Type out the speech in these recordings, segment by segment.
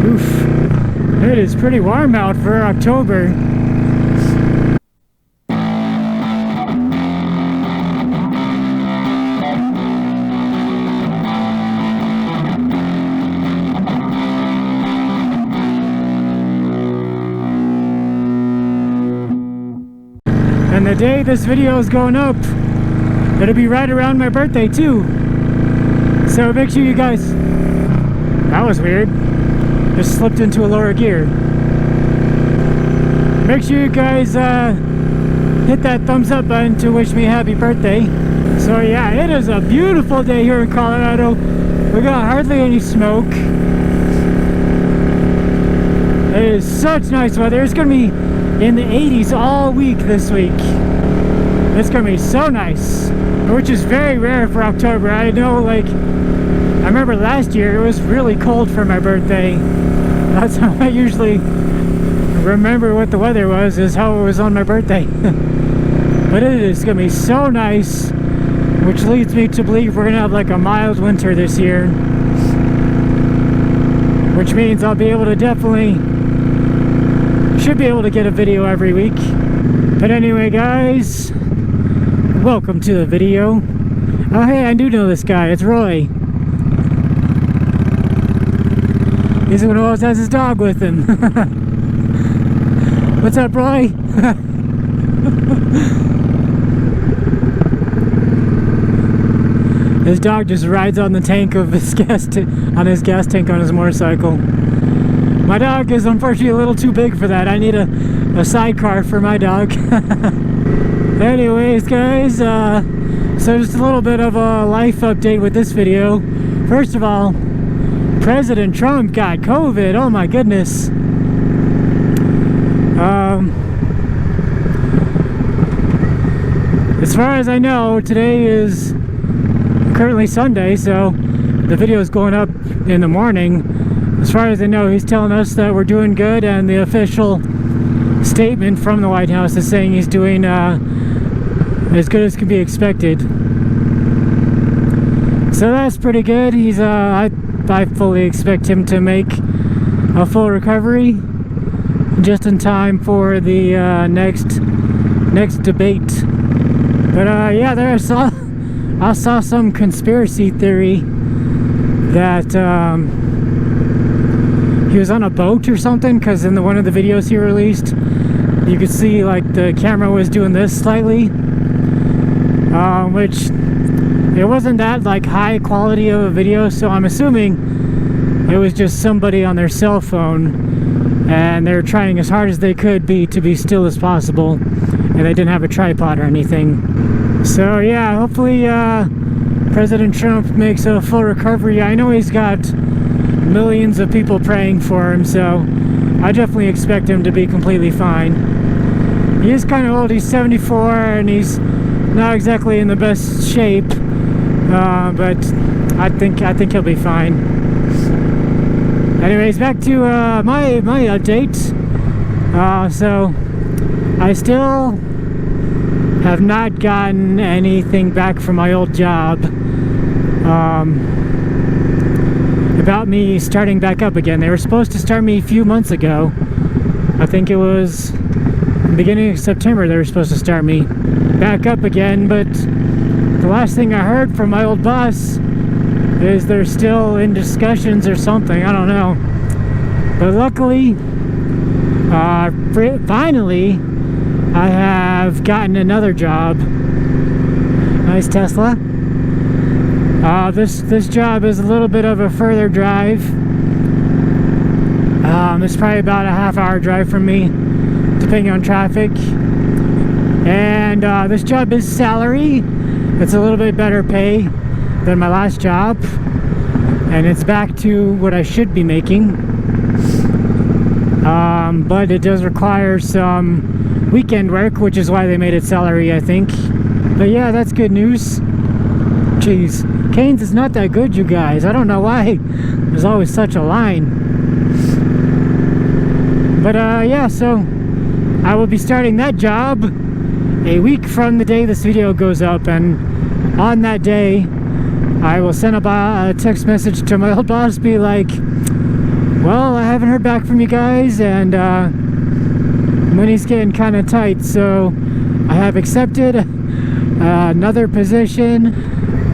Oof. It is pretty warm out for October. And the day this video is going up, it'll be right around my birthday too. So make sure you guys... That was weird. Just slipped into a lower gear. Make sure you guys hit that thumbs up button to wish me happy birthday. So yeah, it is a beautiful day here in Colorado. We got hardly any smoke. It is such nice weather. It's gonna be in the 80s all week this week. It's gonna be so nice, which is very rare for October. I know, like, I remember last year it was really cold for my birthday. That's how I usually remember what the weather was, is how it was on my birthday. But it is gonna be so nice, which leads me to believe we're gonna have like a mild winter this year, which means I'll be able to should be able to get a video every week. But anyway, guys, welcome to the video. Oh hey, I do know this guy. It's Roy. He's the one who always has his dog with him. What's up, Roy? His dog just rides on the tank of his gas tank on his motorcycle. My dog is unfortunately a little too big for that. I need a sidecar for my dog. Anyways, guys, so just a little bit of a life update with this video. First of all, President Trump got COVID. Oh my goodness. As far as I know, today is currently Sunday, so the video is going up in the morning. As far as I know, he's telling us that we're doing good, and the official statement from the White House is saying he's doing as good as can be expected. So that's pretty good. He's I fully expect him to make a full recovery just in time for the next debate. But yeah, I saw some conspiracy theory that he was on a boat or something, because in one of the videos he released, you could see like the camera was doing this slightly, which it wasn't that like high quality of a video, so I'm assuming it was just somebody on their cell phone and they're trying as hard as they could to be still as possible, and they didn't have a tripod or anything. So yeah, hopefully President Trump makes a full recovery. I know he's got millions of people praying for him, so I definitely expect him to be completely fine. He is kind of old. He's 74 and he's not exactly in the best shape, but I think he'll be fine. Anyways, back to my update. So I still have not gotten anything back from my old job about me starting back up again. They were supposed to start me a few months ago. I think it was the beginning of September they were supposed to start me back up again, but the last thing I heard from my old boss is they're still in discussions or something. I don't know. But luckily, finally, I have gotten another job. Nice Tesla. This job is a little bit of a further drive. It's probably about a half-hour drive from me, depending on traffic. And this job is salary. It's a little bit better pay than my last job, and it's back to what I should be making. But it does require some weekend work, which is why they made it salary, I think. But yeah, that's good news. Jeez, Cane's is not that good, you guys. I don't know why there's always such a line. But yeah, so I will be starting that job a week from the day this video goes up, and on that day I will send a text message to my old boss, be like, Well, I haven't heard back from you guys, and money's getting kind of tight, so I have accepted another position,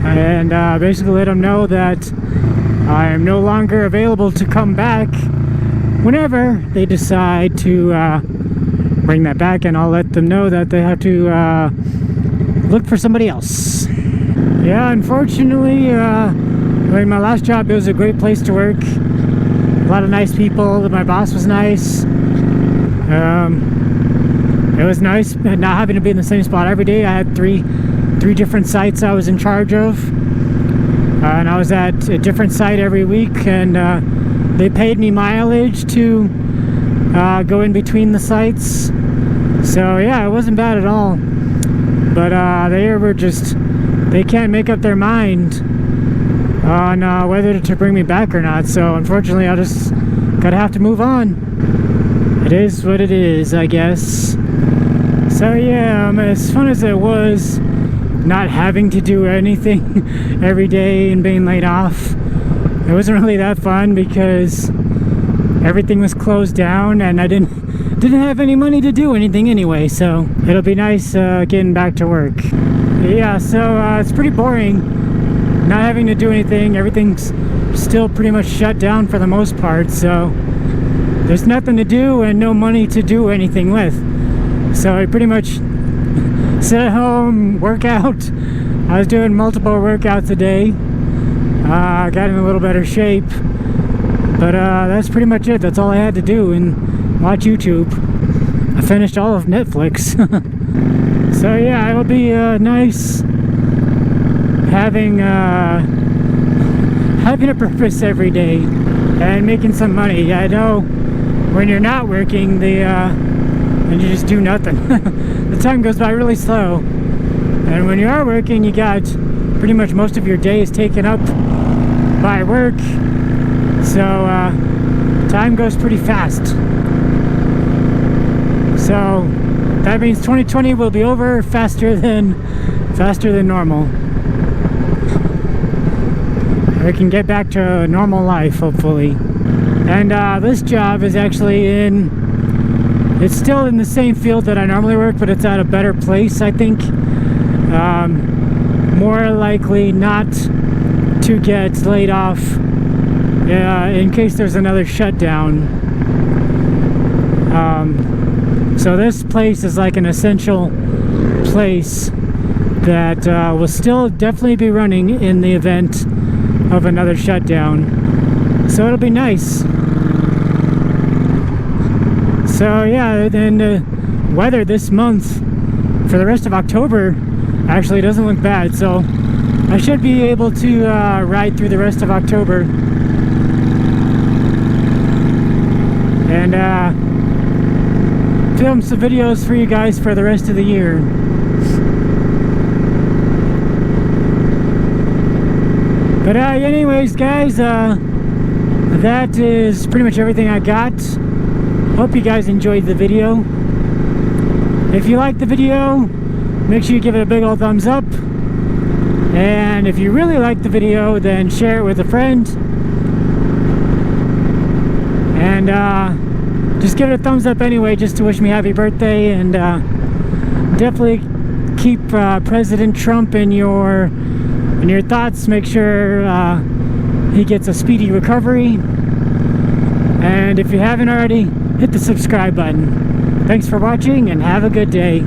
and basically let them know that I am no longer available to come back whenever they decide to bring that back, and I'll let them know that they have to look for somebody else. Yeah, unfortunately, I mean, my last job, it was a great place to work. A lot of nice people. My boss was nice. It was nice not having to be in the same spot every day. I had three different sites I was in charge of, and I was at a different site every week, and they paid me mileage to go in between the sites. So yeah, it wasn't bad at all. But they can't make up their mind on whether to bring me back or not. So unfortunately, I'll just gotta have to move on. It is what it is, I guess. So yeah, as fun as it was not having to do anything every day and being laid off, it wasn't really that fun because everything was closed down and I didn't have any money to do anything anyway. So it'll be nice getting back to work. Yeah, so it's pretty boring not having to do anything. Everything's still pretty much shut down for the most part, so there's nothing to do and no money to do anything with. So I pretty much sit at home, work out. I was doing multiple workouts a day. Got in a little better shape, but that's pretty much it. That's all I had to do, and watch YouTube. I finished all of Netflix. So yeah, it'll be nice having a purpose every day and making some money. I know when you're not working, and you just do nothing, the time goes by really slow. And when you are working, you got pretty much most of your day is taken up by work, so time goes pretty fast. So that means 2020 will be over faster than normal. We can get back to normal life, hopefully. And this job is actually it's still in the same field that I normally work, but it's at a better place, I think. More likely not to get laid off in case there's another shutdown. So this place is like an essential place that will still definitely be running in the event of another shutdown. So it'll be nice. So yeah, then the weather this month for the rest of October actually doesn't look bad. So I should be able to ride through the rest of October. And film some videos for you guys for the rest of the year. But anyways, guys, that is pretty much everything I got. Hope you guys enjoyed the video. If you liked the video, make sure you give it a big old thumbs up. And if you really liked the video, then share it with a friend. And just give it a thumbs up anyway, just to wish me happy birthday. And definitely keep President Trump in your thoughts. Make sure he gets a speedy recovery. And if you haven't already, hit the subscribe button. Thanks for watching and have a good day.